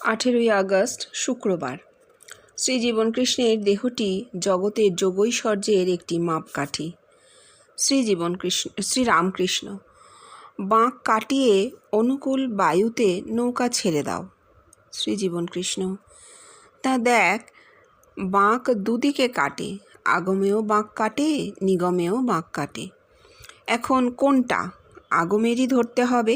18ই August শুক্রবার। শ্রীজীবনকৃষ্ণের দেহটি জগতের যোগৈশ্বর্যের একটি মাপকাঠি। শ্রীরামকৃষ্ণ, বাঁক কাটিয়ে অনুকূল বায়ুতে নৌকা ছেড়ে দাও। শ্রীজীবনকৃষ্ণ, তা দেখ, বাঁক দুদিকে কাটে, আগমেও বাঁক কাটে, নিগমেও বাঁক কাটে। এখন কোনটা? আগমেরই ধরতে হবে।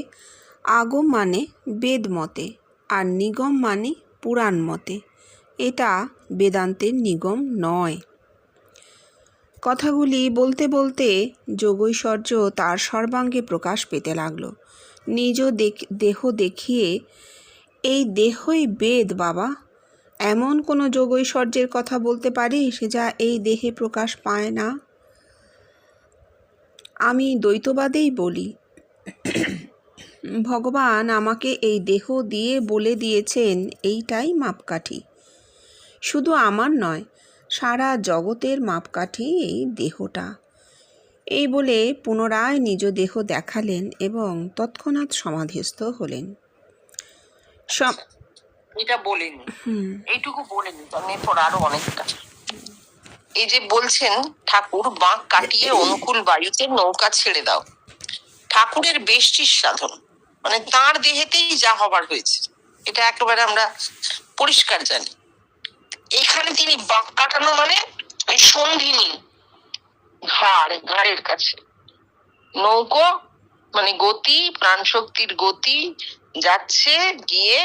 আগম মানে বেদ মতে, আর নিগম মানে পুরাণ মতে। এটা বেদান্তের নিগম নয়। কথাগুলি বলতে বলতে যোগৈশ্বর্য তার সর্বাঙ্গে প্রকাশ পেতে লাগল। নিজ দেহ দেখিয়ে, এই দেহই বেদ বাবা, এমন কোনো যোগৈশ্বর্যের কথা বলতে পারিস যা এই দেহে প্রকাশ পায় না? আমি দ্বৈতবাদেই বলি, ভগবান আমাকে এই দেহ দিয়ে বলে দিয়েছেন এইটাই মাপকাঠি। শুধু আমার নয়, সারা জগতের মাপকাঠি এই দেহটা। এই বলে পুনরায় নিজ দেহ দেখালেন এবং তৎক্ষণাৎ সমাধিস্থ হলেন। এটা বলেনি, এইটুকু বলেনি, এরপর আরো অনেকটা। এই যে বলছেন ঠাকুর, বাঁক কাটিয়ে অনুকূল বায়ুতে নৌকা ছেড়ে দাও। ঠাকুরের বেষ্টির সাধন, মানে তাঁর দেহেতেই যা হবার হয়েছে, এটা একেবারে আমরা পরিষ্কার জানি। এখানে তিনি বাঁক কাটানো মানে ওই সন্ধিনী ঘাড়ের কাছে নৌকো, মানে গতি, প্রাণ শক্তির গতি যাচ্ছে, গিয়ে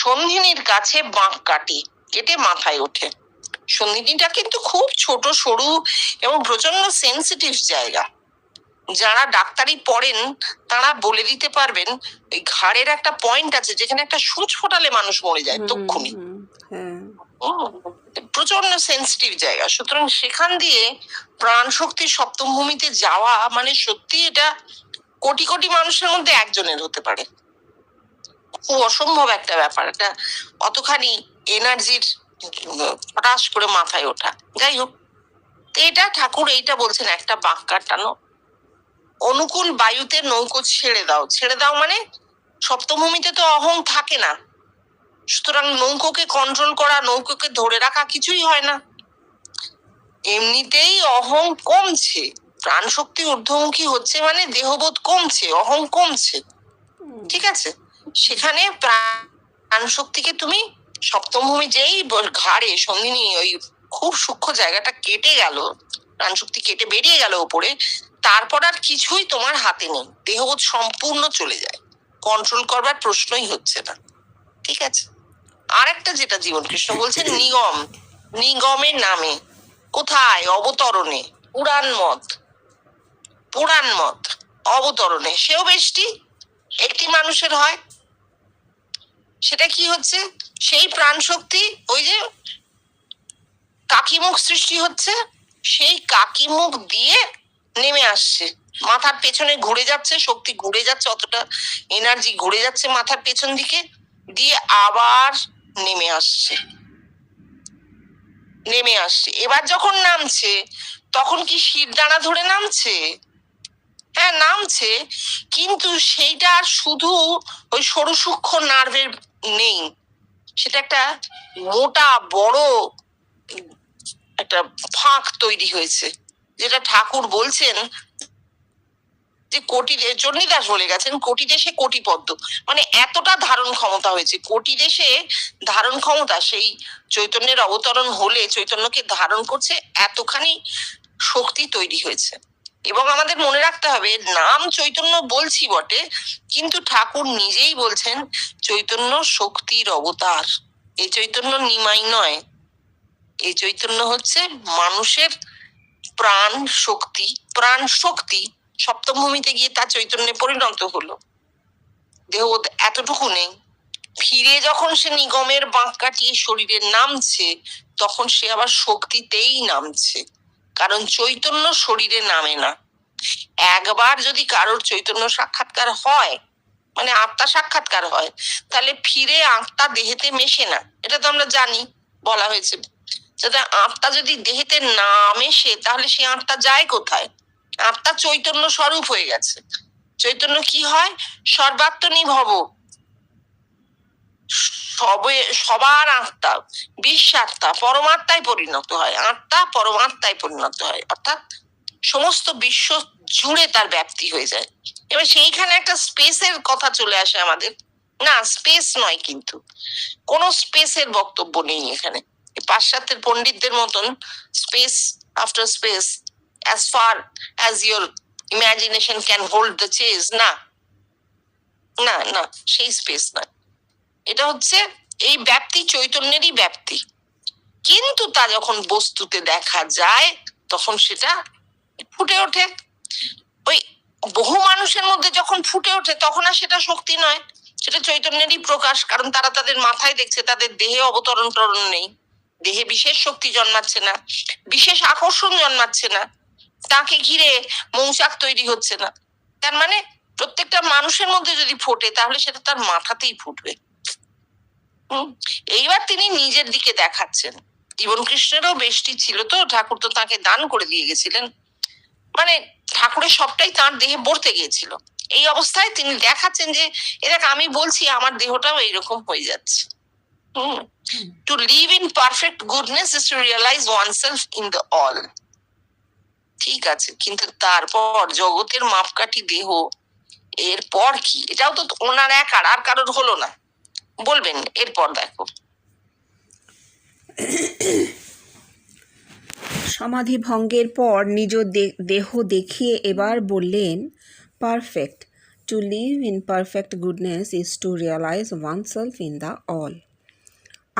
সন্ধিনীর কাছে বাঁক কেটে মাথায় ওঠে। সন্ধিনীটা কিন্তু খুব ছোট সরু এবং প্রচন্ড সেন্সিটিভ জায়গা। যারা ডাক্তারি পড়েন তারা বলে দিতে পারবেন, ওই ঘাড়ের একটা পয়েন্ট আছে যেখানে একটা সূচ ফোটালে মানুষ মরে যায় তক্ষুনি। প্রচন্ড সেন্সিটিভ জায়গা। সুতরাং সেখান দিয়ে প্রাণ শক্তির সপ্তম ভূমিতে যাওয়া মানে সত্যি এটা কোটি কোটি মানুষের মধ্যে একজনের হতে পারে। খুব অসম্ভব একটা ব্যাপার, এটা অতখানি এনার্জির হঠাৎ করে মাথায় ওঠা। যাই হোক, এটা ঠাকুর এইটা বলছেন, একটা বাঁক কাটানো, অনুকূল বায়ুতে নৌকো ছেড়ে দাও। ছেড়ে দাও মানে সপ্তভূমিতে তো অহং থাকে না, সুতরাং নৌকোকে কন্ট্রোল করা, নৌকোকে ধরে রাখা কিছুই হয় না। এমনিতেই অহং কমছে, প্রাণ শক্তি ঊর্ধ্বমুখী হচ্ছে মানে দেহবোধ কমছে, অহং কমছে, ঠিক আছে? সেখানে প্রাণ শক্তিকে তুমি সপ্তম ভূমি যেই ঘাড়ে সন্ধিনী ওই খুব সূক্ষ্ম জায়গাটা কেটে গেল, প্রাণ শক্তি কেটে বেরিয়ে গেল উপরে, তারপর আর কিছুই তোমার হাতে নেই, দেহবোধ সম্পূর্ণ চলে যায়, কন্ট্রোল করবার প্রশ্নই হচ্ছে না, ঠিক আছে? আর একটা যেটা জীবনকৃষ্ণ বলছেন, নিগম, নিগমের নামে কোথায়? অবতরণে। পুরাণ মত অবতরণে সেও বেষ্টি একটি মানুষের হয়। সেটা কি হচ্ছে? সেই প্রাণ শক্তি ওই যে কাকিমুখ সৃষ্টি হচ্ছে, সেই কাকিমুখ দিয়ে নেমে আসছে, মাথার পেছনে ঘুরে যাচ্ছে, শক্তি ঘুরে যাচ্ছে, অতটা এনার্জি ঘুরে যাচ্ছে মাথার পেছন দিকে, দিয়ে আবার নেমে আসছে। এবার যখন নামছে, তখন কি শিরদাঁড়া ধরে নামছে? হ্যাঁ, নামছে, কিন্তু সেইটা শুধু ওই সরু সূক্ষ্ম নার্ভের নেই, সেটা একটা মোটা বড় একটা ফাঁক তৈরি হয়েছে, যেটা ঠাকুর বলছেন যে কোটি, চণ্ডীদাস বলে গেছেন, কোটি দেশে কোটি পদ্ম, মানে এতটা ধারণ ক্ষমতা হয়েছে, কোটি দেশে ধারণ ক্ষমতা, সেই চৈতন্যের অবতরণ হলে চৈতন্যকে ধারণ করছে, এতখানি শক্তি তৈরি হয়েছে। এবং আমাদের মনে রাখতে হবে, নাম চৈতন্য বলছি বটে, কিন্তু ঠাকুর নিজেই বলছেন চৈতন্য শক্তির অবতার। এই চৈতন্য নিমাই নয়, এই চৈতন্য হচ্ছে মানুষের প্রাণ শক্তি সপ্তম ভূমিতে গিয়ে তার চৈতন্যে পরিণত হলো, দেহ এতটুকু নেই। ফিরে যখন সে নিগমের বাঁক কাটিয়ে শরীরে নামছে, তখন সে আবার শক্তিতেই নামছে, কারণ চৈতন্য শরীরে নামে না। একবার যদি কারোর চৈতন্য সাক্ষাৎকার হয়, মানে আত্মা সাক্ষাৎকার হয়, তাহলে ফিরে আত্মা দেহেতে মেশে না, এটা তো আমরা জানি, বলা হয়েছে। যাতে আত্মা যদি দেহেতে না মেশে, তাহলে সে আত্মা যায় কোথায়? আত্মা চৈতন্য স্বরূপ হয়ে গেছে। চৈতন্য কি হয়? সর্বাত্মনি ভব, সবার আত্মা, বিশ্বাত্মা পরমাত্মায় পরিণত হয়, আত্মা পরমাত্মায় পরিণত হয়, অর্থাৎ সমস্ত বিশ্ব জুড়ে তার ব্যাপ্তি হয়ে যায়। এবার সেইখানে একটা স্পেসের কথা চলে আসে আমাদের, না স্পেস নয়, কিন্তু কোন স্পেসের বক্তব্য নেই এখানে। পাশ্চাত্যের পণ্ডিতদের মতন space after space, as far as your imagination can hold the chase, না না না, সেই স্পেস নয়। এটা হচ্ছে এই ব্যাপ্তি চৈতন্যেরই ব্যাপ্তি, কিন্তু তা যখন বস্তুতে দেখা যায় তখন সেটা ফুটে ওঠে। ওই বহু মানুষের মধ্যে যখন ফুটে ওঠে তখন আর সেটা শক্তি নয়, সেটা চৈতন্যেরই প্রকাশ। কারণ তারা তাদের মাথায় দেখছে, তাদের দেহে অবতরণ টরণ নেই, দেহে বিশেষ শক্তি জন্মাচ্ছে না, বিশেষ আকর্ষণ জন্মাচ্ছে না, তাকে ঘিরে মৌচাক তৈরি হচ্ছে না। তার মানে প্রত্যেকটা মানুষের মধ্যে যদি ফোটে তাহলে সেটা তার মাথাতেই ফুটবে। এইবার তিনি নিজের দিকে দেখাচ্ছেন। জীবন কৃষ্ণেরও বেশটি ছিল তো, ঠাকুর তো তাকে দান করে দিয়ে গেছিলেন, মানে ঠাকুরের সবটাই তার দেহে বর্তে গিয়েছিল। এই অবস্থায় তিনি দেখাচ্ছেন যে এদেখ আমি বলছি আমার দেহটাও এইরকম হয়ে যাচ্ছে। To live in perfect goodness is to realise oneself in the all. ঠিক আছে, কিন্তু তারপর জগতের মাপকাঠি দেহ, এরপর কি? এটাও তো ওনার একার, আর কারোর হলো না। বলবেন এরপর দেখো। সমাধি ভঙ্গের পর নিজ দেহ দেখিয়ে এবার বললেন, perfect, to live in perfect goodness is to realise oneself in the all.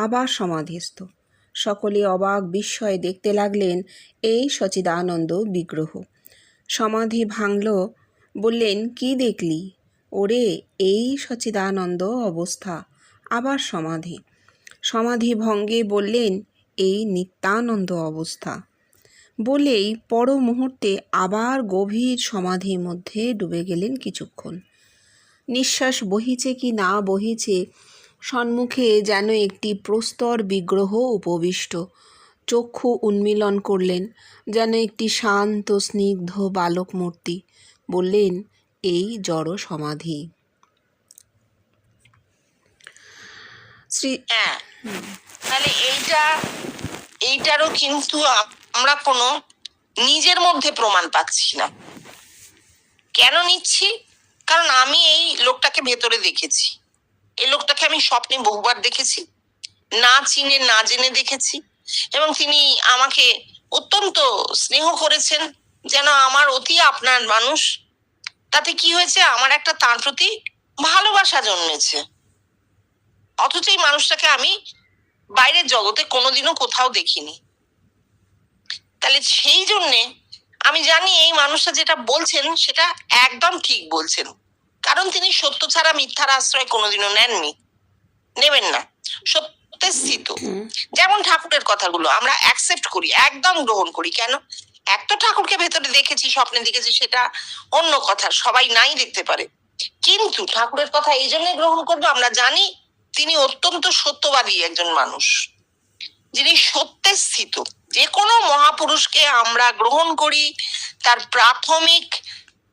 আবার সমাধিস্থ সকলে অবাক বিস্ময়ে দেখতে লাগলেন এই সচিদানন্দ বিগ্রহ। সমাধি ভাঙল, বললেন, কি দেখলি? ওরে, এই সচিদানন্দ অবস্থা। আবার সমাধি। সমাধি ভঙ্গে বললেন, এই নিত্যানন্দ অবস্থা। বলেই পর মুহূর্তে আবার গভীর সমাধির মধ্যে ডুবে গেলেন কিছুক্ষণ। নিঃশ্বাস বহিছে কি না বহিছে, সম্মুখে যেন একটি প্রস্তর বিগ্রহ উপবিষ্ট। চক্ষু উন্মীলন করলেন, যেন একটি শান্ত স্নিগ্ধ বালক মূর্তি। বললেন, এই জড় সমাধি। তাহলে এইটারও কিন্তু আমরা কোনো নিজের মধ্যে প্রমাণ পাচ্ছি না। কেন নিচ্ছি? কারণ আমি এই লোকটাকে ভেতরে দেখেছি, এই লোকটাকে আমি স্বপ্নে বহুবার দেখেছি, না চিনে না জেনে দেখেছি, এবং তিনি আমাকে অত্যন্ত স্নেহ করেছেন, যেন আমার অতি আপনার মানুষ। তাতে কি হয়েছে, আমার একটা তার প্রতি ভালোবাসা জন্মেছে। অথচ এই মানুষটাকে আমি বাইরের জগতে কোনোদিনও কোথাও দেখিনি। তাহলে সেই জন্যে আমি জানি এই মানুষটা যেটা বলছেন সেটা একদম ঠিক বলছেন, কারণ তিনি সত্য ছাড়া মিথ্যার আশ্রয় কোনোদিনও নেননি, নেবেন না। সত্যে স্থিত। যেমন ঠাকুরের কথাগুলো আমরা অ্যাকসেপ্ট করি, একদম গ্রহণ করি। কেন? এক তো ঠাকুরকে ভেতরে দেখেছি, স্বপ্নে দেখেছি, সেটা অন্য কথা, সবাই নাই দেখতে পারে। কিন্তু ঠাকুরের কথা এই জন্য গ্রহণ করবো, আমরা জানি তিনি অত্যন্ত সত্যবাদী একজন মানুষ, যিনি সত্যে স্থিত। যে কোনো মহাপুরুষকে আমরা গ্রহণ করি, তার প্রাথমিক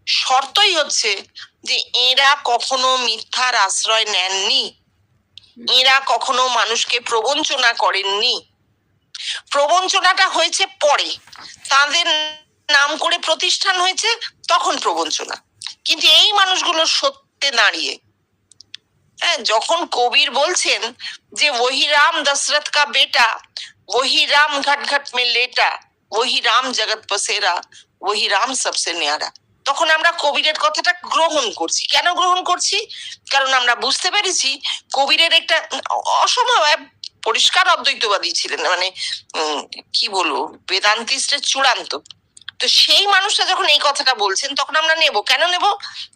শর্তই হচ্ছে যে এরা কখনো মিথ্যার আশ্রয় নেননি, এরা কখনো মানুষকে প্রবঞ্চনা করেননি। প্রবঞ্চনাটা হয়েছে পরে, তাদের নাম করে প্রতিষ্ঠান হয়েছে, তখন প্রবঞ্চনা। কিন্তু এই মানুষগুলো সত্যে দাঁড়িয়ে, যখন কবির বলছেন যে ওহি রাম দশরথ কা বেটা, ওহি রাম ঘট ঘট মে লেটা, ওহি রাম জগৎ পসেরা, ওহি রাম সবসে ন্যারা, তখন আমরা কবিরের কথাটা গ্রহণ করছি। কেন গ্রহণ করছি? কারণ আমরা বুঝতে পেরেছি কবিরের একটা অসম্ভব পরিষ্কার অদ্বৈতবাদী ছিলেন, মানে কি বলবো, বেদান্তিস্টের চূড়ান্ত। তো সেই মানুষটা যখন এই কথাটা বলছেন তখন আমরা নেব। কেন নেব?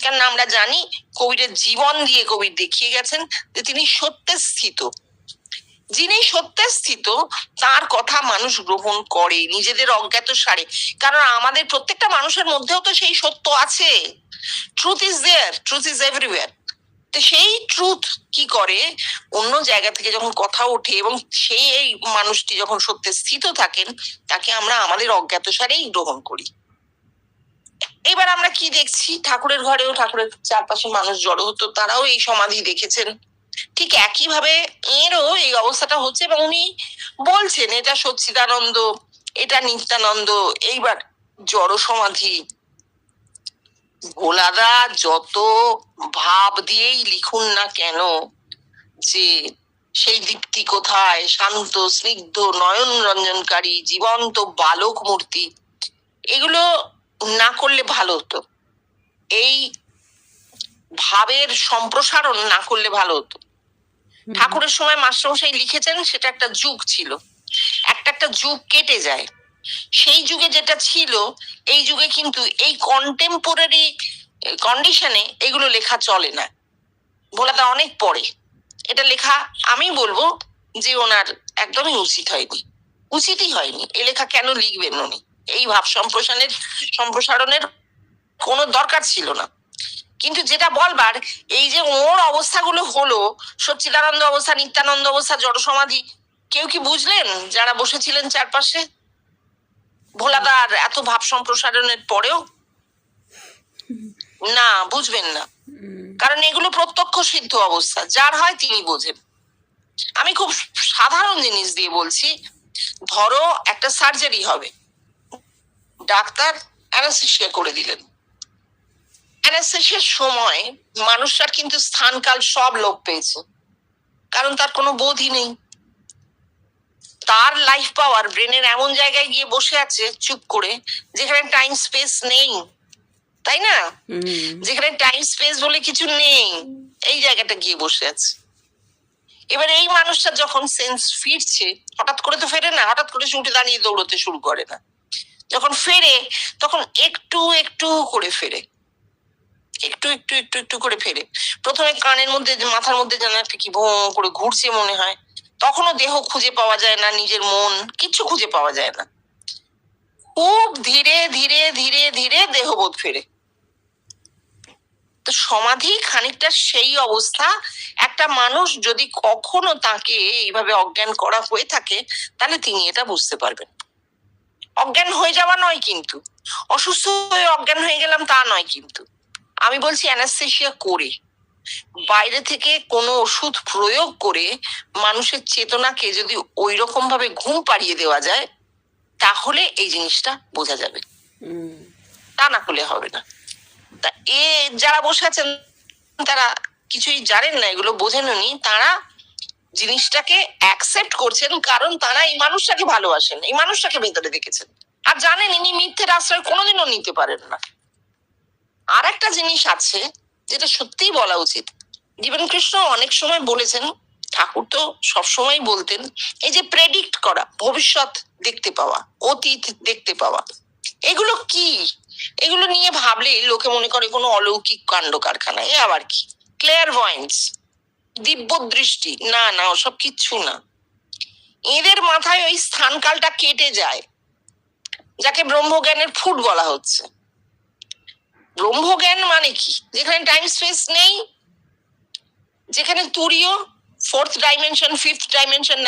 কারণ আমরা জানি কবিরের জীবন দিয়ে কবির দেখিয়ে গেছেন যে তিনি সত্যে স্থিত। যিনি সত্যে স্থিত তার কথা মানুষ গ্রহণ করে নিজেদের অজ্ঞাত সারে। কারণ আমাদের প্রত্যেকটা মানুষের মধ্যেও তো সেই সত্য আছে। Truth is there, truth is everywhere. তো সেই ট্রুথ কি করে, অন্য জায়গা থেকে যখন কথা ওঠে এবং সেই এই মানুষটি যখন সত্যে স্থিত থাকেন, তাকে আমরা আমাদের অজ্ঞাত সারেই গ্রহণ করি। এবার আমরা কি দেখছি, ঠাকুরের ঘরেও ঠাকুরের চারপাশে মানুষ জড়ো হতো, তারাও এই সমাধি দেখেছেন। ঠিক একইভাবে এরও এই অবস্থাটা হচ্ছে, এবং উনি বলছেন এটা সচ্চিদানন্দ, এটা নিত্যানন্দ, এইবার জড় সমাধি। ভোলাদা যত ভাব দিয়েই লিখুন না কেন যে সেই দীপ্তি কোথায়, শান্ত স্নিগ্ধ নয়ন রঞ্জনকারী জীবন্ত বালক মূর্তি, এগুলো না করলে ভালো হতো। এই ভাবের সম্প্রসারণ না করলে ভালো হতো। ঠাকুরের সময় মাস্টারমশাই লিখেছেন সেটা একটা যুগ ছিল, একটা যুগ কেটে যায়। সেই যুগে যেটা ছিল এই যুগে কিন্তু এই কন্টেম্পোরারি কন্ডিশনে এগুলো লেখা চলে না। ভোলাদা অনেক পরে এটা লেখা, আমি বলবো যে ওনার একদমই উচিতই হয়নি। এ লেখা কেন লিখবেন উনি? এই ভাব সম্প্রসারণের কোনো দরকার ছিল না। কিন্তু যেটা বলবার, এই যে ওর অবস্থাগুলো হলো, সচ্চিদানন্দ অবস্থা, নিত্যানন্দ অবস্থা, জড় সমাধি, কেউ কি বুঝলেন যারা বসেছিলেন চারপাশে? ভোলাদার এত ভাব সম্প্রসারণের পরেও না, বুঝবেন না, কারণ এগুলো প্রত্যক্ষ সিদ্ধ অবস্থা, যার হয় তিনি বোঝেন। আমি খুব সাধারণ জিনিস দিয়ে বলছি। ধরো একটা সার্জারি হবে, ডাক্তার অ্যানাস্থেসিয়া করে দিলেন। অ্যানাস্থেসিয়ার সময় মানুষটার কিন্তু স্থানকাল সব লোপ পেয়েছে, কারণ তার কোনো বোধই নেই। তার লাইফ পাওয়ার ব্রেনের এমন জায়গায় গিয়ে বসে আছে চুপ করে, যেখানে টাইম স্পেস নেই, তাই না? যেখানে টাইম স্পেস বলে কিছু নেই, এই জায়গাটা গিয়ে বসে আছে। এবার এই মানুষটা যখন সেন্স ফিরছে, হঠাৎ করে তো ফেরে না, হঠাৎ করে উঠে দাঁড়িয়ে দৌড়তে শুরু করে না। যখন ফেরে তখন একটু একটু করে ফেরে, একটু করে ফেরে। প্রথমে কানের মধ্যে, মাথার মধ্যে যেন একটা কি ভোঁ করে ঘুরছে মনে হয়। তখনও দেহ খুঁজে পাওয়া যায় না, নিজের মন কিছু খুঁজে পাওয়া যায় না। খুব ধীরে ধীরে ধীরে ধীরে দেহবোধ ফেরে। তো সমাধি খানিকটা সেই অবস্থা। একটা মানুষ যদি কখনো তাকে এইভাবে অজ্ঞান করা হয়ে থাকে, তাহলে তিনি এটা বুঝতে পারবেন। অজ্ঞান হয়ে যাওয়া নয় কিন্তু, অসুস্থ হয়ে অজ্ঞান হয়ে গেলাম তা নয় কিন্তু। আমি বলছি অ্যানাস্থেসিয়া করে, বাইরে থেকে কোনো ওষুধ প্রয়োগ করে মানুষের চেতনাকে যদি ওই রকম ভাবে ঘুম পাড়িয়ে দেওয়া যায়, তাহলে এই জিনিসটা বোঝা যাবে, তা না হলে হবে না। তা যারা বসে আছেন তারা কিছুই জানেন না, এগুলো বোঝেননি, তারা জিনিসটাকে অ্যাকসেপ্ট করছেন, কারণ তারা এই মানুষটাকে ভালোবাসেন, এই মানুষটাকে ভেতরে দেখেছেন, আর জানেন ইনি মিথ্যের আশ্রয় কোনোদিনও নিতে পারেন না। আর একটা জিনিস আছে যেটা সত্যিই বলা উচিত। জীবনকৃষ্ণ অনেক সময় বলেছেন, ঠাকুর তো সবসময় বলতেন, এই যে প্রেডিক্ট করা, ভবিষ্যৎ দেখতে পাওয়া, অতীত দেখতে পাওয়া, এগুলো কি? এগুলো নিয়ে ভাবলে লোকে মনে করে কোনো অলৌকিক কাণ্ড কারখানা। এ আবার কি? ক্লেয়ারভয়েন্স, দিব্য দৃষ্টি? না না, ওসব কিচ্ছু না। এদের মাথায় ওই স্থানকালটা কেটে যায়, যাকে ব্রহ্মজ্ঞানের ফুট বলা হচ্ছে। ব্রহ্মজ্ঞান মানে কি? যেখানে টাইম স্পেস নেই, যেখানে তুরীয় fourth dimension, fifth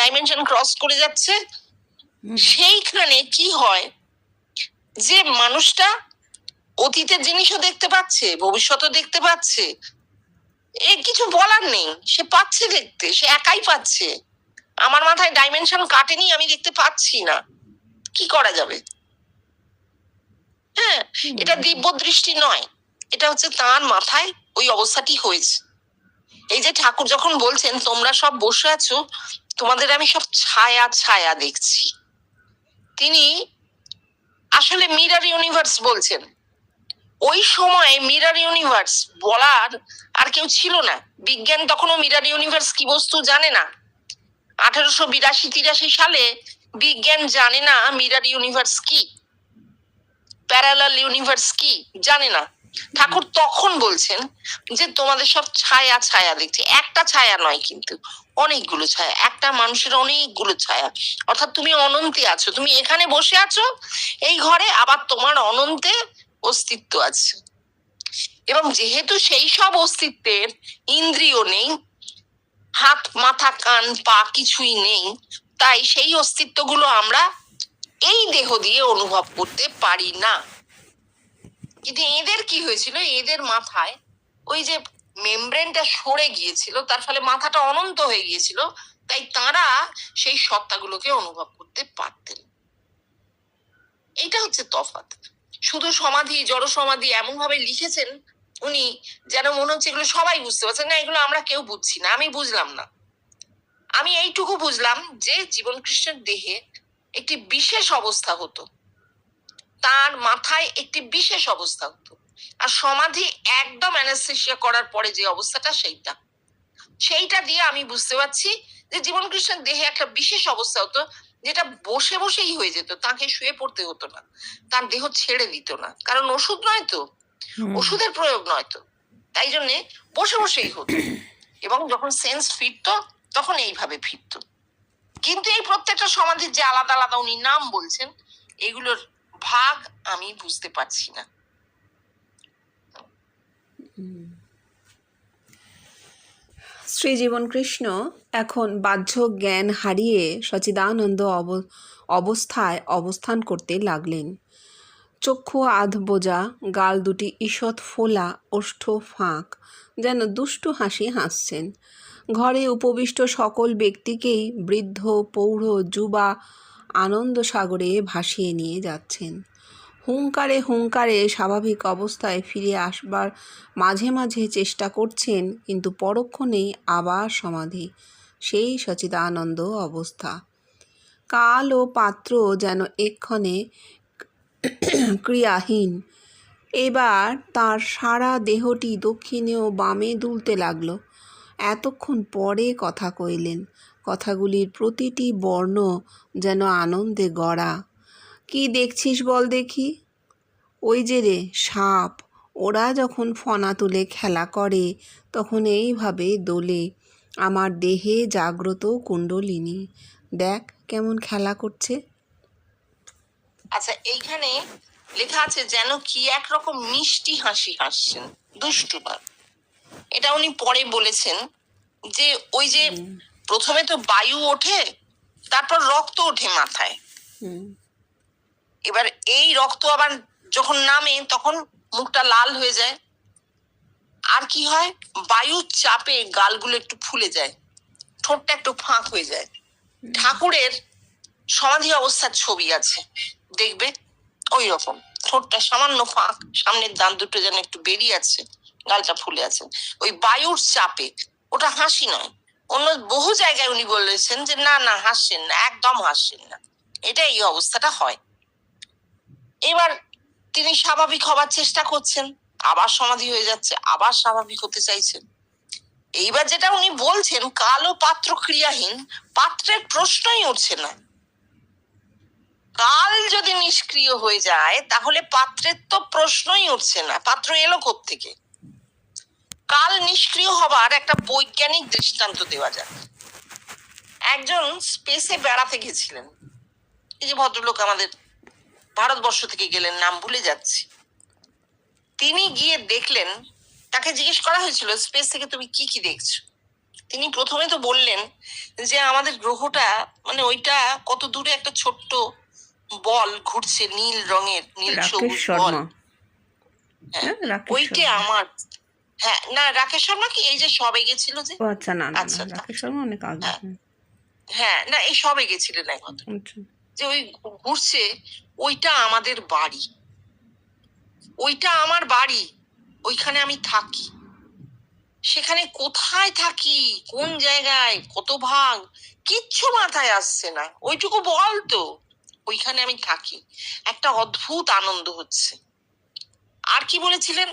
dimension cross করে যাচ্ছে, সেইখানে কি হয় যে মানুষটা অতীতের জিনিসও দেখতে পাচ্ছে, ভবিষ্যৎও দেখতে পাচ্ছে। এর কিছু বলার নেই, সে পাচ্ছে দেখতে, সে একাই পাচ্ছে। আমার মাথায় ডাইমেনশন কাটেনি, আমি দেখতে পাচ্ছি না, কি করা যাবে? হ্যাঁ, এটা দিব্য দৃষ্টি নয়, এটা হচ্ছে তার মাথায় ওই অবস্থাটি হয়েছে। এই যে ঠাকুর যখন বলছেন তোমরা সব বসে আছো, তোমাদের আমি সব ছায়া ছায়া দেখছি, তিনি আসলে মিরর ইউনিভার্স বলছেন। ওই সময় মিরর ইউনিভার্স বলার আর কেউ ছিল না। বিজ্ঞান তখনও মিরর ইউনিভার্স কি বস্তু জানে না। 1882-83 সালে বিজ্ঞান জানে না মিরর ইউনিভার্স কি, প্যারালাল ইউনিভার্স কি, জানে না। ঠাকুর তখন বলছেন যে তোমাদের সব ছায়া ছায়া দেখছি। একটা ছায়া নয় কিন্তু, অনেকগুলো ছায়া, একটা মানুষের অনেকগুলো ছায়া। অর্থাৎ তুমি অনন্তে আছো, তুমি এখানে বসে আছো এই ঘরে, আবার তোমার অনন্তে অস্তিত্ব আছে। এবং যেহেতু সেই সব অস্তিত্বের ইন্দ্রিয় নেই, হাত মাথা কান পা কিছুই নেই, তাই সেই অস্তিত্বগুলো আমরা এই দেহ দিয়ে অনুভব করতে পারি না। কিন্তু এদের কি হয়েছিল, এদের মাথায় ওই যে মেমব্রেনটা সরে গিয়েছিল, তার ফলে মাথাটা অনন্ত হয়ে গিয়েছিল, তাই তারা সেই সত্তাগুলোকে অনুভব করতে পারতেন। এইটা হচ্ছে তফাৎ। শুধু সমাধি, জড় সমাধি এমন ভাবে লিখেছেন উনি, যেন মনে হচ্ছে এগুলো সবাই বুঝতে পারছেন। না, এগুলো আমরা কেউ বুঝছি না, আমি বুঝলাম না। আমি এইটুকু বুঝলাম যে জীবন কৃষ্ণের দেহে একটি বিশেষ অবস্থা হতো, তার মাথায় একটি বিশেষ অবস্থা হতো, আর সমাধি একদম অ্যানাস্থেসিয়া করার পরে যে অবস্থাটা, সেইটা দিয়ে আমি বুঝতে পারছি যে জীবন কৃষ্ণের দেহে একটা বিশেষ অবস্থা হতো, যেটা বসে বসেই হয়ে যেত, তাকে শুয়ে পড়তে হতো না, তার দেহ ছেড়ে দিত না, কারণ ওষুধ নয় তো, ওষুধের প্রয়োগ নয় তো, তাই জন্যে বসে বসেই হতো। এবং যখন সেন্স ফিরতো তখন এইভাবে ফিরতো। কিন্তু এই প্রত্যেকটা সমাধির যে আলাদা আলাদা উনি নাম বলছেন, এগুলোর ভাগ আমি বুঝতে পারছি না। শ্রী জীবন কৃষ্ণ এখন বাহ্য জ্ঞান হারিয়ে সচিদানন্দ অবস্থায় অবস্থান করতে লাগলেন। চক্ষু আধ বোজা, গাল দুটি ঈষৎ ফোলা, ওষ্ঠ ফাঁক, যেন দুষ্টু হাসি হাসছেন। ঘরে উপবিষ্ট সকল ব্যক্তিকেই বৃদ্ধ, পৌঢ়, যুবা আনন্দ সাগরে ভাসিয়ে নিয়ে যাচ্ছেন। হুঙ্কারে হুঙ্কারে স্বাভাবিক অবস্থায় ফিরে আসবার মাঝে মাঝে চেষ্টা করছেন, কিন্তু পরক্ষণেই আবার সমাধি, সেই সচিদানন্দ অবস্থা। কাল ও পাত্র যেন এক্ষণে ক্রিয়াহীন। এবার তার সারা দেহটি দক্ষিণে ও বামে দুলতে লাগল। এতক্ষণ পরে কথা কইলেন, কথাগুলির প্রতিটি বর্ণ যেন আনন্দে গড়া। কি দেখছিস বল দেখি? ওই যে রে সাপ, ওরা যখন ফনা তুলে খেলা করে তখন এইভাবে দোলে। আমার দেহে জাগ্রত কুণ্ডলিনী, দেখ কেমন খেলা করছে। আচ্ছা, এইখানে লেখা আছে যেন কি একরকম মিষ্টি হাসি হাসছেন, দুষ্টু না। এটা উনি পরে বলেছেন যে ওই যে প্রথমে তো বায়ু ওঠে, তারপর রক্ত ওঠে মাথায়, এবার এই রক্ত আবার যখন নামে তখন মুখটা লাল হয়ে যায়, আর কি হয়, বায়ুর চাপে গালগুলো একটু ফুলে যায়, ঠোঁটটা একটু ফাঁক হয়ে যায়। ঠাকুরের সমাধি অবস্থার ছবি আছে, দেখবে ওই রকম, ঠোঁটটা সামান্য ফাঁক, সামনের দাঁত দুটো যেন একটু বেরিয়ে আছে, গালটা ফুলে আছে, ওই বায়ুর চাপে। ওটা হাসি নয়। অন্য বহু জায়গায় উনি বলেছেন যে না না, হাসছেন না, একদম হাসছেন না, এটা এই অবস্থাটা হয়। এবার তিনি স্বাভাবিক হবার চেষ্টা করছেন, আবার সমাধি হয়ে যাচ্ছে, আবার স্বাভাবিক হতে চাইছেন। এইবার যেটা উনি বলছেন, কাল ও পাত্র ক্রিয়াহীন, পাত্রের প্রশ্নই উঠছে না। কাল যদি নিষ্ক্রিয় হয়ে যায় তাহলে পাত্রের তো প্রশ্নই উঠছে না, পাত্র এলো কোত্থেকে? কাল নিষ্ক্রিয় হবার একটা বৈজ্ঞানিক দৃষ্টান্ত দেওয়া যাক। একজন স্পেসে বেড়াতে গেছিলেন, এই যে ভদ্রলোক আমাদের ভারতবর্ষ থেকে গেলেন, নাম ভুলে যাচ্ছি। তিনি গিয়ে দেখলেন, তাকে জিজ্ঞেস করা হয়েছিল স্পেস থেকে তুমি কি কি দেখছো। তিনি প্রথমে তো বললেন যে আমাদের গ্রহটা, মানে ওইটা কত দূরে একটা ছোট্ট বল ঘুরছে, নীল রঙের, নীল সবুজ বল। ওইটা আমার, হ্যাঁ না, রাকেশ শর্মা কি এই যে সবে গেছিল যে, আচ্ছা না, আচ্ছা রাকেশ শর্মা অনেক আগে। হ্যাঁ না, এই সবে গেছিলেন এক কথা, যে ওই ঘুরছে, ওইটা আমাদের বাড়ি, ওইটা আমার বাড়ি, ওইখানে আমি থাকি। সেখানে কোথায় থাকি, কোন জায়গায়, কত ভাগ, কিচ্ছু মাথায় আসছে না, ওইটুকু বলতো ওইখানে আমি থাকি, একটা অদ্ভুত আনন্দ হচ্ছে। আর কি বলেছিলেন,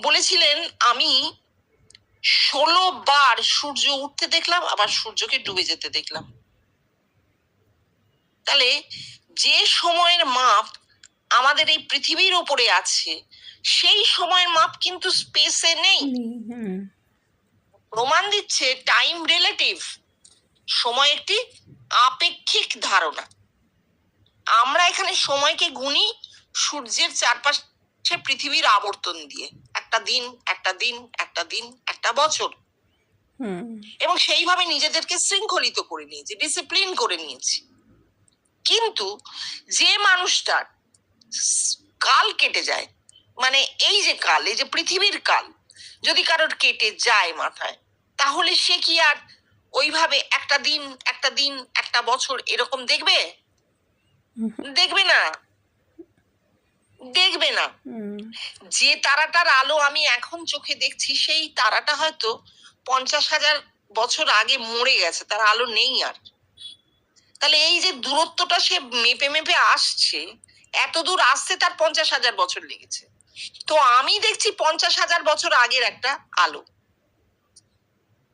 বলেছিলেন আমি 16 বার সূর্য উঠতে দেখলাম, আবার সূর্যকে ডুবে যেতে দেখলাম। তাহলে যে সময়ের মাপ আমাদের এই পৃথিবীর উপরে আছে, সেই সময়ের মাপ কিন্তু স্পেসে নেই। প্রমাণ দিচ্ছে টাইম রিলেটিভ, সময় একটি আপেক্ষিক ধারণা। আমরা এখানে সময়কে গুনি সূর্যের চারপাশে পৃথিবীর আবর্তন দিয়ে, একটা দিন একটা দিন একটা দিন একটা বছর, এবং সেইভাবে নিজেদেরকে শৃঙ্খলিত করে নিয়েছি, ডিসিপ্লিন করে নিয়েছি। কিন্তু যে মানুষটার কাল কেটে যায়, মানে এই যে কাল, এই যে পৃথিবীর কাল, যদি কারোর কেটে যায় মাথায়, তাহলে সে কি আর ওইভাবে একটা দিন একটা বছর এরকম দেখবে? দেখবে না, দেখবে না। যে তারাটার আলো আমি এখন চোখে দেখছি, সেই তারাটা হয়তো 50,000 বছর আগে মরে গেছে, তার আলো নেই আর। তাহলে এই যে দূরত্বটা সে মেপে মেপে আসছে, এত দূর আসতে তার 50,000 বছর লেগেছে। তো আমি দেখছি 50,000 বছর আগের একটা আলো।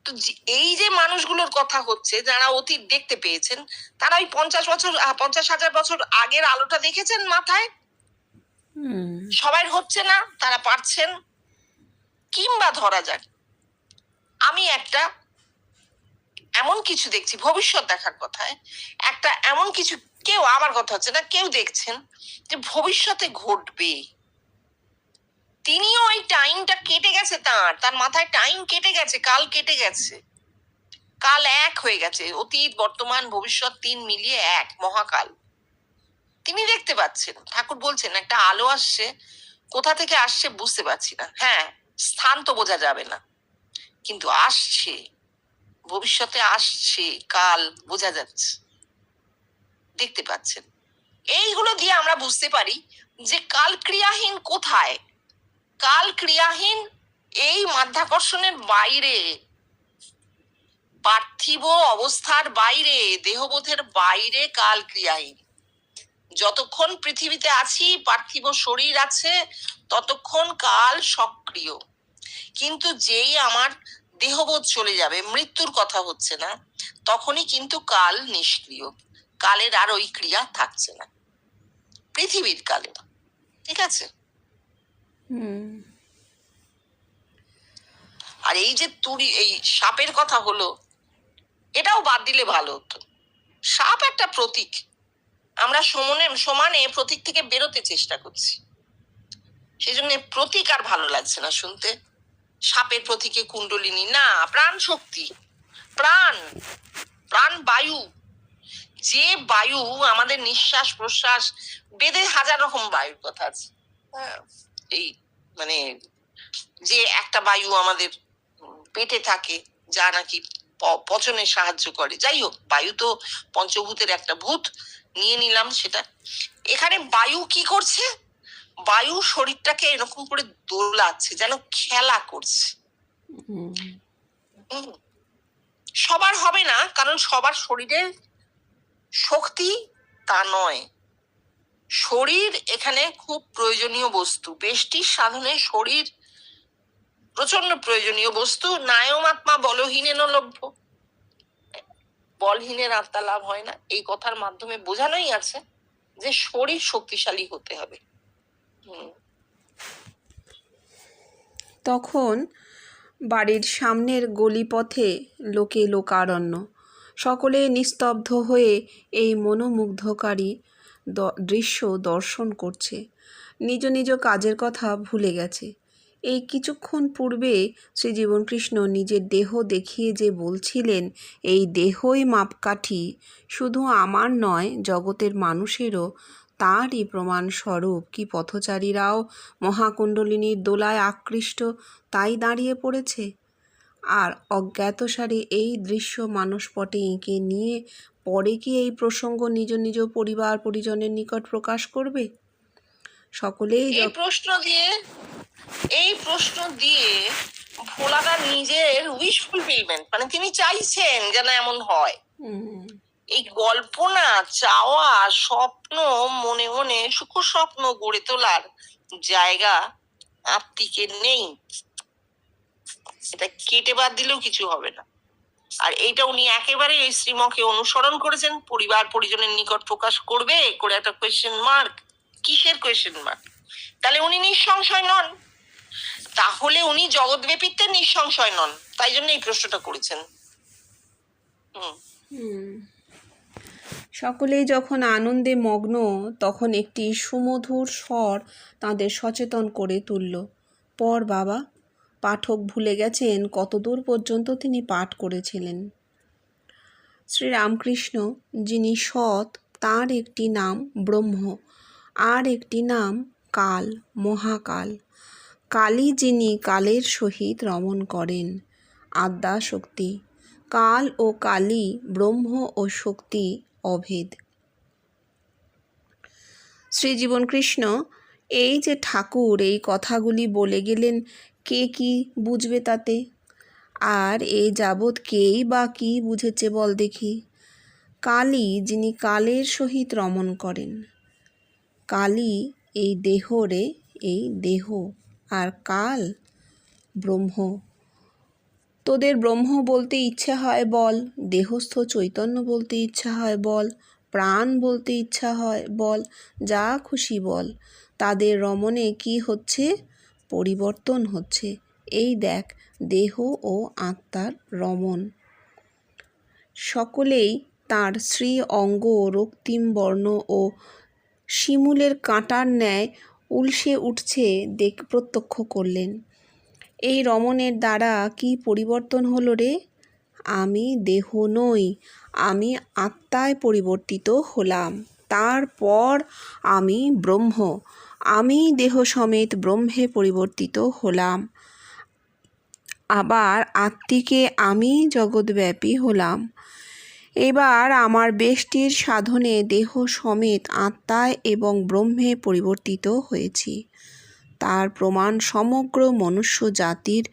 তো এই যে মানুষগুলোর কথা হচ্ছে, যারা অতীত দেখতে পেয়েছেন, তারা ওই 50,000 বছর আগের আলোটা দেখেছেন মাথায়? সবাই হচ্ছে না, তারা পারছেন। কিংবা ধরা যাক আমি একটা এমন কিছু দেখছি, ভবিষ্যৎ দেখার কথায় একটা এমন কিছু, কেউ, আমার কথা হচ্ছে না, কেউ দেখছেন যে ভবিষ্যতে ঘটবে। তিনিও ওই টাইমটা কেটে গেছে, তার মাথায় টাইম কেটে গেছে, কাল কেটে গেছে, কাল এক হয়ে গেছে, অতীত বর্তমান ভবিষ্যৎ 3 মিলিয়ে এক মহাকাল। তিনি দেখতে পাচ্ছেন, ঠাকুর বলছেন একটা আলো আসছে, কোথা থেকে আসছে বুঝতে পারছি না, হ্যাঁ স্থান তো বোঝা যাবে না, কিন্তু আসছে, ভবিষ্যতে আসছে, কাল বোঝা যাচ্ছে, দেখতে পাচ্ছেন। এইগুলো দিয়ে আমরা বুঝতে পারি যে কাল ক্রিয়াহীন কোথায়। কাল ক্রিয়াহীন এই মাধ্যাকর্ষণের বাইরে, পার্থিব অবস্থার বাইরে, দেহবোধের বাইরে কাল ক্রিয়াহীন। যতক্ষণ পৃথিবীতে আছি, পার্থিব শরীর আছে, ততক্ষণ কাল সক্রিয়। কিন্তু যেই আমার দেহবোধ চলে যাবে, মৃত্যুর কথা হচ্ছে না, তখনই কিন্তু কাল নিষ্ক্রিয়, কালের আর ওই ক্রিয়া থাকছে না পৃথিবীর কালে। ঠিক আছে? আর এই যে এই সাপের কথা হলো, এটাও বাদ দিলে ভালো হতো। সাপ একটা প্রতীক, আমরা সমানে প্রতীক থেকে বেরোতে চেষ্টা করছি, সেই জন্য প্রতীক আর ভালো লাগছে না শুনতে। সাপের প্রতীকে কুণ্ডলিনী না, প্রাণ শক্তি, প্রাণ বায়ু। যে বায়ু আমাদের নিঃশ্বাস প্রশ্বাস, বেদে 1000 রকম বায়ুর কথা আছে। এই মানে যে একটা বায়ু আমাদের পেটে থাকে, যা নাকি পচনে সাহায্য করে। যাই হোক, বায়ু তো পঞ্চভূতের একটা ভূত, নিয়ে নিলাম সেটা। এখানে বায়ু কি করছে? বায়ু শরীরটাকে এরকম করে দোলাচ্ছে, যেন খেলা করছে। সবার হবে না, কারণ সবার শরীরে শক্তি তা নয়। শরীর এখানে খুব প্রয়োজনীয় বস্তু, বেষ্টির সাধনে শরীর প্রচন্ড প্রয়োজনীয় বস্তু। নায়ম আত্মা বলহীনেন লভ্য, বলহীনের আত্মা লাভ হয় না, এই কথার মাধ্যমে বোঝানোই আছে যে শরীর শক্তিশালী হতে হবে। তখন বাড়ির সামনের গলিপথে লোকে লোকারণ্য, সকলে নিস্তব্ধ হয়ে এই মনোমুগ্ধকারী দৃশ্য দর্শন করছে, নিজ নিজ কাজের কথা ভুলে গেছে। এই কিছুক্ষণ পূর্বে শ্রীজীবনকৃষ্ণ নিজের দেহ দেখিয়ে যে বলছিলেন, এই দেহই মাপকাঠি, শুধু আমার নয় জগতের মানুষেরও, তারই প্রমাণস্বরূপ কি পথচারীরাও মহাকুণ্ডলিনীর দোলায় আকৃষ্ট, তাই দাঁড়িয়ে পড়েছে। আর অজ্ঞাতসারে এই দৃশ্য মানসপটে এঁকে নিয়ে পরে কি এই প্রসঙ্গ নিজ নিজ পরিবার পরিজনের নিকট প্রকাশ করবে? সকলেই এই প্রশ্ন দিয়ে ভোলাদা নিজের উইশ ফুলফিলমেন্ট, মানে তিনি চাইছেন যেন এমন হয়। এই গল্প না, চাওয়া, স্বপ্ন, মনে মনে সুখ স্বপ্ন গড়ে তোলার জায়গা আত্মিকের নেই। এটা কেটে বাদ দিলেও কিছু হবে না। আর এইটা উনি একেবারে এই শ্রীমকে অনুসরণ করেছেন, পরিবার পরিজনের নিকট প্রকাশ করবে করে একটা কোয়েশ্চেন মার্ক। কিসের কোয়েশ্চেন মার্ক? তাহলে উনি নিঃসংশয় নন, তাহলে উনি জগৎব্যাপীতে নিঃসংশয় নন, তাই জন্য এই প্রশ্নটা করেছেন। সকলেই যখন আনন্দে মগ্ন, তখন একটি সুমধুর স্বর তাদের সচেতন করে তুলল। পর বাবা, পাঠক ভুলে গেছেন কতদূর পর্যন্ত তিনি পাঠ করেছিলেন। শ্রীরামকৃষ্ণ যিনি সৎ, তার একটি নাম ব্রহ্ম, আর একটি নাম কাল, মহাকাল। কালী যিনি কালের সহিত রমণ করেন, আদ্যা শক্তি। কাল ও কালী, ব্রহ্ম ও শক্তি অভেদ। শ্রীজীবন কৃষ্ণ এই যে ঠাকুর এই কথাগুলি বলে গেলেন, কে কি বুঝবে তাতে? আর এ যাবৎ কেই বা কি বুঝেছে বল দেখি? কালী যিনি কালের সহিত রমণ করেন। কালী এই দেহ রে, এই দেহ। আর কাল ব্রহ্ম। তোদের ব্রহ্ম বলতে ইচ্ছা হয় বল, দেহস্থ চৈতন্য বলতে ইচ্ছা হয় বল, প্রাণ বলতে ইচ্ছা হয় বল, যা খুশি বল। তাদের রমণে কি হচ্ছে? পরিবর্তন হচ্ছে। এই দেখ, দেহ ও আত্মার রমণ। সকলেই তার শ্রী অঙ্গ রক্তিম বর্ণ ও শিমুলের কাঁটার ন্যায় উলসে উঠছে প্রত্যক্ষ করলেন। এই রমণের দ্বারা কি পরিবর্তন হলো রে? আমি দেহ নই, আমি আত্মায় পরিবর্তিত হলাম। তারপর আমি ব্রহ্ম, আমি দেহ সমেত ব্রহ্মে পরিবর্তিত হলাম। আবার আত্মিকে আমি জগৎব্যাপী হলাম। এবার আমার বেষ্টির সাধনে দেহ সমেত আত্মায় এবং ব্রহ্মে পরিবর্তিত হয়েছি। তার প্রমাণ সমগ্র মনুষ্য জাতির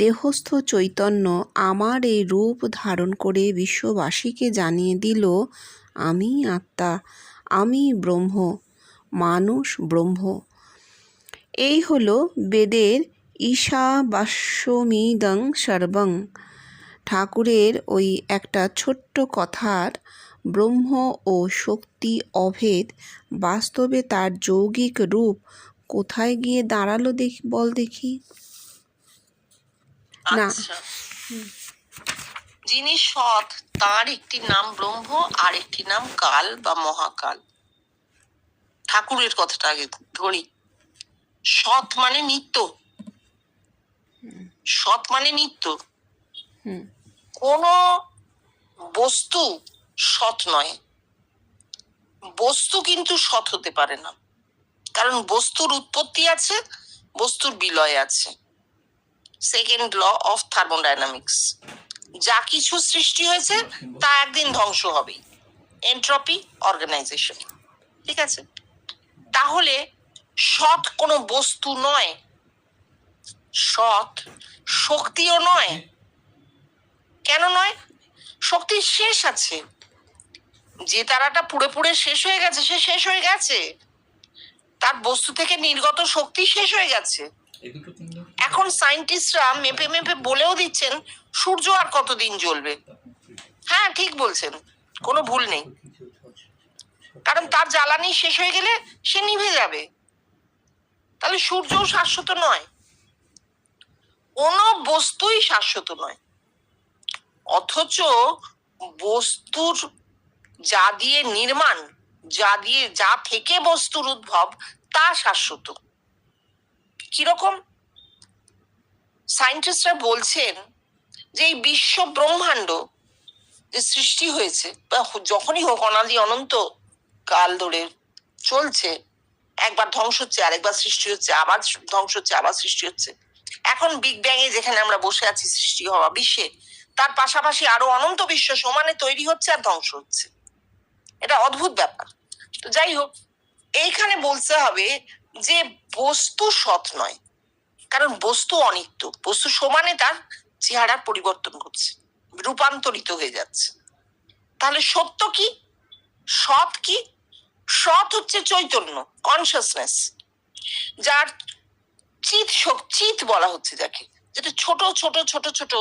দেহস্থ চৈতন্য আমার এই রূপ ধারণ করে বিশ্ববাসীকে জানিয়ে দিল, আমি আত্মা, আমি ব্রহ্ম, মানুষ ব্রহ্ম। এই হলো বেদের ঈশাবাস্যমিদং সর্বং। ঠাকুরের ওই একটা ছোট্ট কথার ব্রহ্ম ও শক্তি অভেদ বাস্তবে তার যৌগিক রূপ কোথায় গিয়ে দাঁড়ালো বল দেখি? না, আচ্ছা, যিনি সৎ তার একটি নাম ব্রহ্ম আর একটি নাম কাল বা মহাকাল। ঠাকুরের কথাটা আগে ধরি। সৎ মানে নিত্য, সৎ মানে নিত্য। কোন বস্তু সৎ নয়, বস্তু কিন্তু সৎ হতে পারে না, কারণ বস্তুর উৎপত্তি আছে, বস্তুর বিলয় আছে। সেকেন্ড ল অফ থার্মোডাইনামিক্স, যা কিছু সৃষ্টি হয়েছে তা একদিন ধ্বংস হবে। এন্ট্রপি, অর্গানাইজেশন, ঠিক আছে? তাহলে সৎ কোনো বস্তু নয়, সৎ শক্তিও নয়। কেন নয়? শক্তির শেষ আছে। যে তারাটা পুড়ে পুড়ে শেষ হয়ে গেছে, সে শেষ হয়ে গেছে, তার বস্তু থেকে নির্গত শক্তি শেষ হয়ে গেছে। এখন সায়েন্টিস্টরা মেপে মেপে বলেও দিচ্ছেন সূর্য আর কতদিন জ্বলবে। হ্যাঁ, ঠিক বলছেন, কোনো ভুল নেই, কারণ তার জ্বালানি শেষ হয়ে গেলে সে নিভে যাবে। তাহলে সূর্যও শাশ্বত নয়, কোনো বস্তুই শাশ্বত নয়। অথচ বস্তুর যা দিয়ে নির্মাণ, যা থেকে বস্তুর উদ্ভব, তা শাশ্বত। কিরকম? সায়েন্টিস্টরা বলছেন যে এই বিশ্ব ব্রহ্মাণ্ড যে সৃষ্টি হয়েছে, বা যখনই হোক অনাদি অনন্ত কাল ধরে চলছে, একবার ধ্বংস হচ্ছে, আরেকবার সৃষ্টি হচ্ছে, আবার ধ্বংস হচ্ছে, আবার সৃষ্টি হচ্ছে। এখন বিগ ব্যাং এ যেখানে আমরা বসে আছি সৃষ্টি হওয়া বিশ্বে, তার পাশাপাশি আরো অনন্ত বিশ্ব সমানে তৈরি হচ্ছে আর ধ্বংস হচ্ছে। এটা অদ্ভুত ব্যাপার। তো যাই হোক, এইখানে বলতে হবে যে বস্তু সৎ নয়, কারণ বস্তু অনিত্য, বস্তু সমানে তার চেহারার পরিবর্তন করছে, রূপান্তরিত হয়ে যাচ্ছে। তাহলে সত্য কি, সৎ কি? সৎ হচ্ছে চৈতন্য, কনসিয়াসনেস, যার চিত বলা হচ্ছে যাকে, যেটা ছোট ছোট ছোট ছোট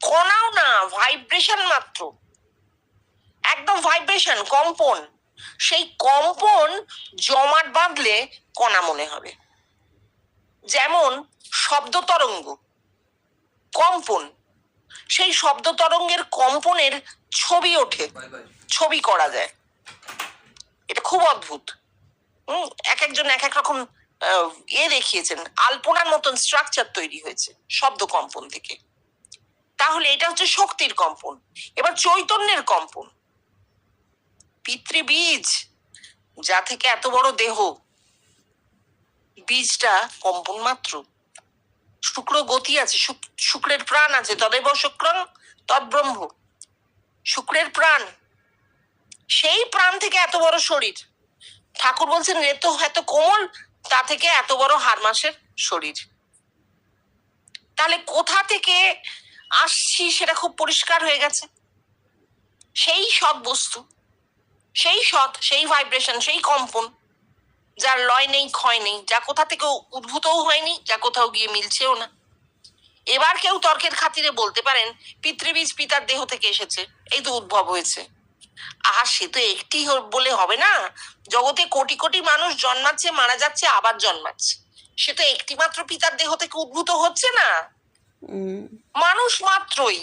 কণাও না, ভাইব্রেশন মাত্র, একদম ভাইব্রেশন, কম্পন। সেই কম্পন জমাট বাঁধলে কণা মনে হবে। যেমন শব্দ তরঙ্গ, কম্পন, সেই শব্দ তরঙ্গের কম্পনের ছবি ওঠে, ছবি করা যায়। এটা খুব অদ্ভুত। এক একজন এক এক রকম দেখিয়েছেন, আলপনার মতন স্ট্রাকচার তৈরি হয়েছে শব্দ কম্পন থেকে। তাহলে এটা হচ্ছে শক্তির কম্পন। এবার চৈতন্যের কম্পন, পিতৃবীজ যা থেকে এত বড় দেহ, বীজটা কম্পন মাত্র, শুক্র গতি আছে, শুক্রের প্রাণ আছে, তদেব শুক্রং তদ্ব্রহ্ম, শুক্রের প্রাণ, সেই প্রাণ থেকে এত বড় শরীর। ঠাকুর বলছেন রেতো এত কোমল, তা থেকে এত বড় হারমাসের শরীর। তাহলে কোথা থেকে আসছি সেটা খুব পরিষ্কার হয়ে গেছে। সেই সৎ বস্তু, সেই সৎ, সেই ভাইব্রেশন, সেই কম্পন, যার লয় নেই ক্ষয় নেই, যা কোথা থেকে উদ্ভূতও হয়নি, যা কোথাও গিয়ে মিলছেও না। এবার কেউ তর্কের খাতিরে বলতে পারেন পিতৃবীজ পিতার দেহ থেকে এসেছে, এই তো উদ্ভব হয়েছে। আর সে তো একটি বলে হবে না, জগতে কোটি কোটি মানুষ জন্মাচ্ছে, মারা যাচ্ছে, আবার জন্মাচ্ছে, সে তো একটি মাত্র পিতার দেহ থেকে উদ্ভূত হচ্ছে না, মানুষ মাত্রই।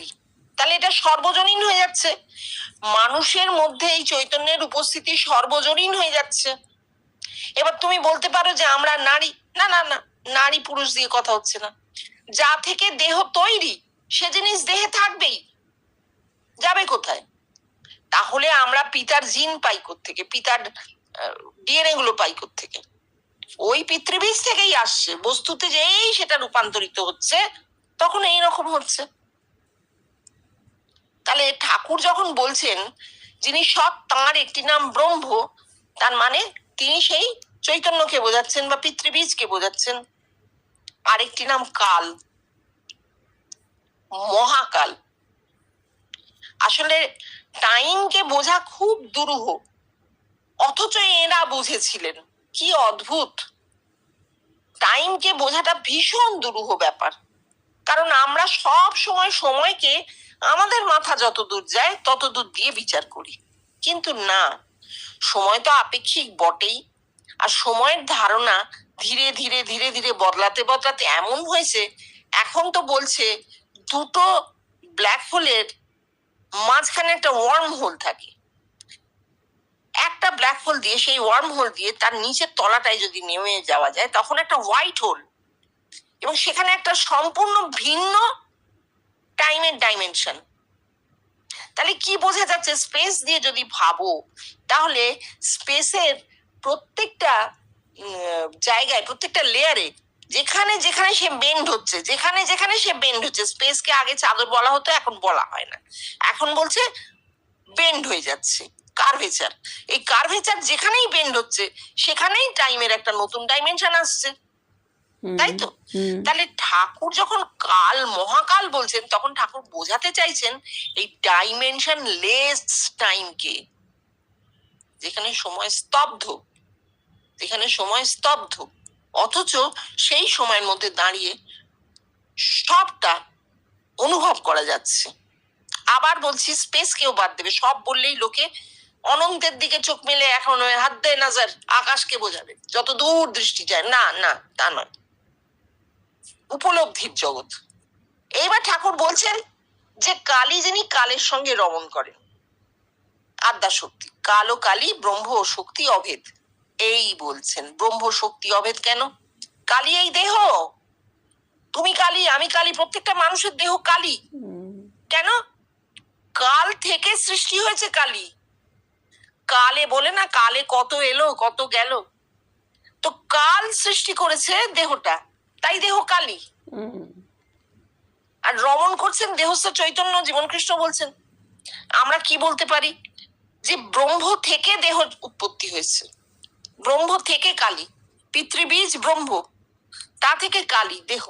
তাহলে এটা সর্বজনীন হয়ে যাচ্ছে, মানুষের মধ্যে এই চৈতন্যের উপস্থিতি সর্বজনীন হয়ে যাচ্ছে। এবার তুমি বলতে পারো যে আমরা নারী, না না না, নারী পুরুষ দিয়ে কথা হচ্ছে না, যা থেকে দেহ তৈরি সে জিনিস দেহে থাকবেই, যাবে কোথায়? তাহলে আমরা পিতার জিন পাই কোত্থেকে, পিতার ডিএনএ গুলো পাই কোত্থেকে? ওই পিতৃবীজ থেকেই আসছে, বস্তুতে যেই সেটা রূপান্তরিত হচ্ছে তখন এইরকম হচ্ছে। তাহলে ঠাকুর যখন বলছেন যিনি সৎ তাঁর একটি নাম ব্রহ্ম, তার মানে তিনি সেই চৈতন্যকে বোঝাচ্ছেন বা পিতৃবীজকে বোঝাচ্ছেন। আরেকটি নাম কাল, মহাকাল। আসলে টাইমকে বোঝা খুব দুরূহ, অথচ এরা বুঝেছিলেন। কি অদ্ভুত! টাইমকে বোঝাটা ভীষণ দুরূহ ব্যাপার, কারণ আমরা সব সময় সময়কে আমাদের মাথা যত দূর যায় তত দূর দিয়ে বিচার করি, কিন্তু না, সময় তো আপেক্ষিক বটেই। আর সময়ের ধারণা ধীরে ধীরে ধীরে ধীরে বদলাতে বদলাতে এমন হয়েছে, এখন তো বলছে দুটো ব্ল্যাক হোলের মাঝখানে একটা ওয়ার্ম হোল থাকে। একটা ব্ল্যাক হোল দিয়ে, সেই ওয়ার্ম হোল দিয়ে তার নিচের তলাটায় যদি নেমে যাওয়া যায় তখন একটা হোয়াইট হোল, এবং সেখানে একটা সম্পূর্ণ ভিন্ন টাইমের ডাইমেনশন। তাহলে কি বোঝা যাচ্ছে? স্পেস দিয়ে যদি ভাবো তাহলে স্পেসের প্রত্যেকটা জায়গায়, প্রত্যেকটা লেয়ারে যেখানে যেখানে সে বেন্ড হচ্ছে, যেখানে যেখানে সে বেন্ড হচ্ছে, স্পেসকে আগে চাদর বলা হতো, এখন বলা হয় না, এখন বলছে বেন্ড হয়ে যাচ্ছে, কার্ভেচার। এই কার্ভেচার যেখানেই বেন্ড হচ্ছে সেখানেই টাইমের একটা নতুন ডাইমেনশন আসছে, তাই তো? তাহলে ঠাকুর যখন কাল, মহাকাল বলছেন তখন ঠাকুর বোঝাতে চাইছেন এই ডাইমেনশন লেস টাইমকে, যেখানে সময় স্তব্ধ, যেখানে সময় স্তব্ধ, অথচ সেই সময়ের মধ্যে দাঁড়িয়ে সবটা অনুভব করা যাচ্ছে। আবার বলছি, স্পেস কেউ বাদ দেবে, সব বললেই লোকে অনন্তের দিকে চোখ মেলে এখন হাত দেয় নাজার, আকাশকে বোঝাবে, যত দূর দৃষ্টি যায়। না না, তা নয়, উপলব্ধির জগৎ। এইবার ঠাকুর বলছেন যে কালী যিনি কালের সঙ্গে রমণ করেন, আদ্যা শক্তি, কাল ও কালী, ব্রহ্ম ও শক্তি অভেদ। এই বলছেন ব্রহ্ম শক্তি অভেদ কেন? কালী এই দেহ, তুমি কালী, আমি কালী, প্রত্যেকটা মানুষের দেহ কালী। কেন? কাল থেকে সৃষ্টি হয়েছে কালী। কালে বলে না, কালে কত এলো কত গেল, তো কাল সৃষ্টি করেছে দেহটা, তাই দেহ কালী। আর রমণ করছেন দেহস্থ চৈতন্য, জীবন কৃষ্ণ বলছেন। আমরা কি বলতে পারি? যে ব্রহ্ম থেকে দেহ উৎপত্তি হয়েছে, ব্রহ্ম থেকে কালী, পিতৃবীজ ব্রহ্ম, তা থেকে কালী দেহ।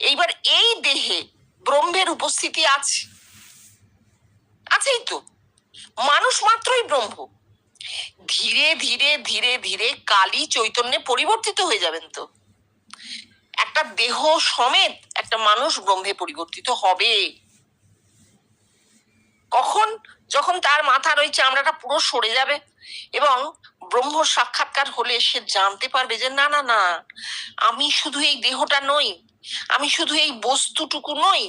এইবার এই দেহে ব্রহ্মের উপস্থিতি আছে, আছেই তো, মানুষ মাত্রই ব্রহ্ম। ধীরে ধীরে ধীরে ধীরে কালী চৈতন্যে পরিবর্তিত হয়ে যাবেন, তো একটা দেহ সমেত একটা মানুষ ব্রহ্মে পরিবর্তিত হবে। কখন? যখন তার মাথার ওই চামড়াটা পুরো সরে যাবে এবং ব্রহ্ম সাক্ষাৎকার হলে সে জানতে পারবে যে না না না, আমি শুধু এই দেহটা নই, আমি শুধু এই বস্তুটুকু নই,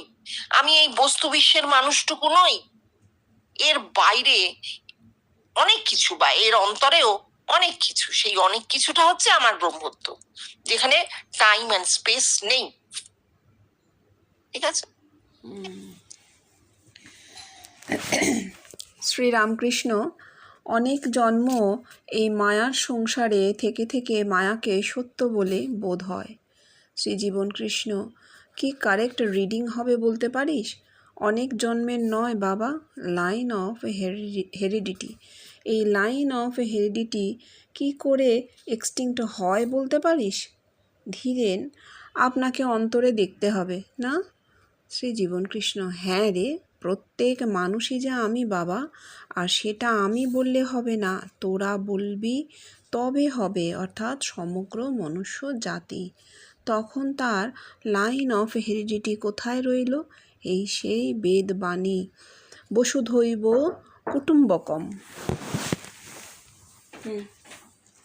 আমি এই বস্তু বিশ্বের মানুষটুকু নই, এর বাইরে অনেক কিছু, বা এর অন্তরেও অনেক কিছু। সেই অনেক কিছুটা হচ্ছে আমার ব্রহ্মত্ব, যেখানে টাইম এন্ড স্পেস নেই। ঠিক আছে? শ্রীরামকৃষ্ণ অনেক জন্ম এই মায়ার সংসারে থেকে থেকে মায়াকে সত্য বলে বোধ হয়, শ্রীজীবন কৃষ্ণ, কি কারেক্ট রিডিং হবে বলতে পারিস? অনেক জন্মের নয় বাবা, লাইন অফ হেরিডিটি। এই লাইন অফ হেরিডিটি কি করে এক্সটিংক্ট হয় বলতে পারিস? ধীরেন, আপনাকে অন্তরে দেখতে হবে না? শ্রীজীবন কৃষ্ণ, হ্যাঁ রে, প্রত্যেক মানুষই যে আমি বাবা, আর সেটা আমি বললে হবে না, তোরা বলবি তবে হবে, অর্থাৎ সমগ্র মনুষ্য জাতি। তখন তার লাইন অফ হেরিডিটি কোথায় রইল? এই সেই বেদবাণী, বসুধৈব কুটুম্বকম।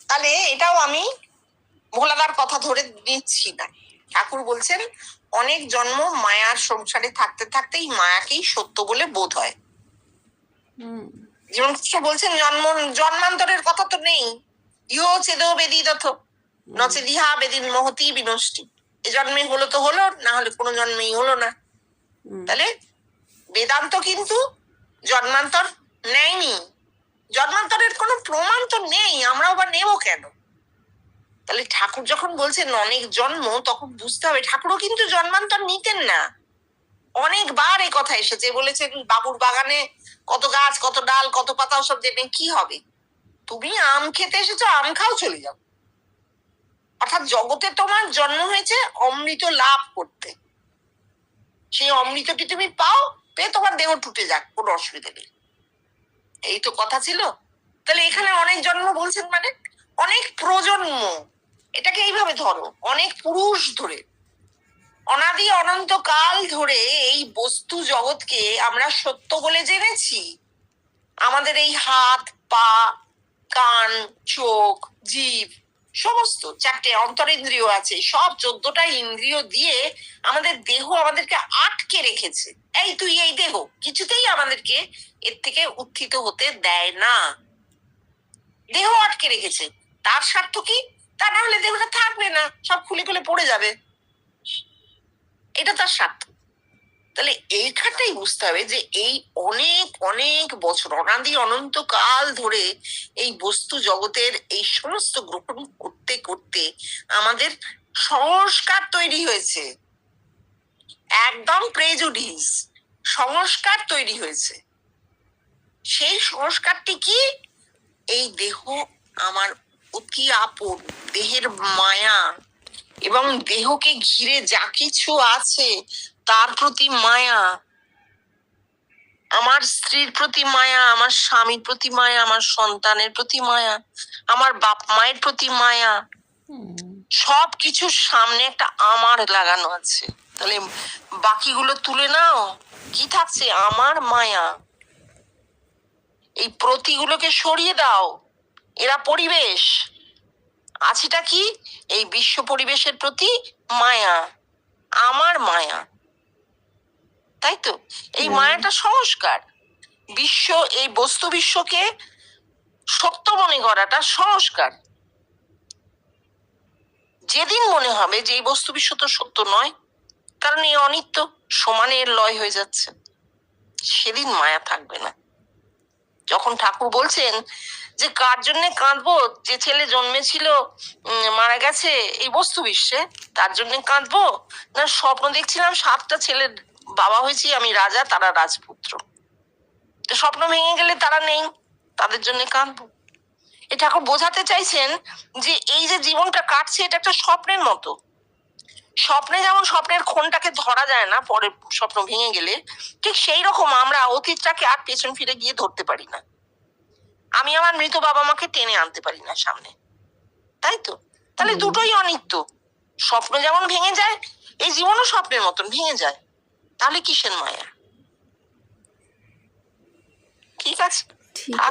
তাহলে এটাও আমি ভোলাদার কথা ধরে নিচ্ছি না। ঠাকুর বলছেন অনেক জন্ম মায়ার সংসারে থাকতে থাকতেই মায়াকেই সত্য বলে বোধ হয়। যেমন বলছেন জন্মান্তরের কথা তো নেই। ইহ চেদ বেদিদথ নচেদিহা বেদিন মহতি বিনষ্টি। এ জন্মে হলো তো হলো, না হলে কোনো জন্মেই হলো না। তাহলে বেদান্ত কিন্তু জন্মান্তর নেয়নি, জন্মান্তরের কোনো প্রমাণ তো নেই, আমরা আবার নেব কেন? তাহলে ঠাকুর যখন বলছেন অনেক জন্ম, তখন বুঝতে হবে ঠাকুরও কিন্তু জন্মান্তর নিতেন না। অনেকবার এই কথা এসেছে, বলেছেন বাবুর বাগানে কত গাছ, কত ডাল, কত পাতা, ওসব জেনে কি হবে? তুমি আম খেতে এসেছো, আম খাও, চলে যাও। অর্থাৎ জগতে তোমার জন্ম হয়েছে অমৃত লাভ করতে। সেই অমৃতটি তুমি পাও, পেয়ে তোমার দেহ টুটে যাক, কোনো অসুবিধা নেই। এই তো কথা ছিল। তাহলে এখানে অনেক জন্ম বলছেন মানে অনেক প্রজন্ম, এটাকে এইভাবে ধরো, অনেক পুরুষ ধরে, অনাদি অনন্ত কাল ধরে এই বস্তু জগৎকে আমরা সত্য বলে জেনেছি। আমাদের এই হাত, পা, কান, চোখ, জিভ, সমস্ত 4টে অন্তরেন্দ্রিয় আছে, সব 14টা ইন্দ্রিয় দিয়ে আমাদের দেহ আমাদেরকে আটকে রেখেছে। এই তুই এই দেহ, কিছুতেই আমাদেরকে এর থেকে উত্থিত হতে দেয় না। দেহ আটকে রেখেছে, তার স্বার্থ কি? তা না হলে দেহটা থাকবে না, সব খুলে খুলে পড়ে যাবে, এটা তার স্বার্থ। তাহলে এইখানটাই বুঝতে হবে যে এই অনেক অনেক বছর, অনাদি অনন্ত কাল ধরে এই বস্তু জগতের এই সমস্ত গ্রহণ করতে করতে আমাদের সংস্কার তৈরি হয়েছে, একদম প্রেজুডিস সংস্কার তৈরি হয়েছে। সেই সংস্কারটি কি? এই দেহ আমার অতি আপন, দেহের মায়া, এবং দেহকে ঘিরে যা কিছু আছে তার প্রতি মায়া, আমার স্ত্রীর প্রতি মায়া, আমার স্বামীর প্রতি মায়া, আমার সন্তানের প্রতি মায়া, আমার বাপ মায়ের প্রতি মায়া, সব কিছুর সামনে একটা আমার লাগানো আছে। তাহলে বাকিগুলো তুলে নাও, কি থাকছে? আমার মায়া। এই প্রতিগুলোকে সরিয়ে দাও, এরা পরিবেশ। আছেটা কি? এই বিশ্ব পরিবেশের প্রতি মায়া, আমার মায়া, তাই তো? এই মায়াটা সংস্কার। বিশ্ব, এই বস্তু বিশ্বকে সত্য মনে করাটা সংস্কার। যেদিন মনে হবে যে এই বস্তু বিশ্ব তো সত্য নয়, কারণ এই অনিত্য, সমানে এর লয় হয়ে যাচ্ছে, সেদিন মায়া থাকবে না। যখন ঠাকুর বলছেন যে কার জন্য কাঁদবো, যে ছেলে জন্মেছিল মারা গেছে এই বস্তু বিশ্বে, তার জন্য কাঁদবো, না স্বপ্ন দেখছিলাম 7টা ছেলের বাবা হয়েছি আমি রাজা, তারা রাজপুত্র, স্বপ্ন ভেঙে গেলে তারা নেই, তাদের জন্য কাঁদবো? এ ঠাকুর বোঝাতে চাইছেন যে এই যে জীবনটা কাটছে, এটা একটা স্বপ্নের মতো। স্বপ্নে যেমন স্বপ্নের ক্ষণটাকে ধরা যায় না পরে স্বপ্ন ভেঙে গেলে, ঠিক সেই রকম আমরা অতীতটাকে আর পেছন ফিরে গিয়ে ধরতে পারি না। আমি আমার মৃত বাবা মাকে টেনে আনতে পারি না সামনে, তাই তো? তাহলে দুটোই অনিত্য। স্বপ্ন যেমন ভেঙে যায়, এই জীবনও স্বপ্নের মতন ভেঙে যায়। তাহলে কিসের মায়া? ঠিক আছে, ঠিক আছে।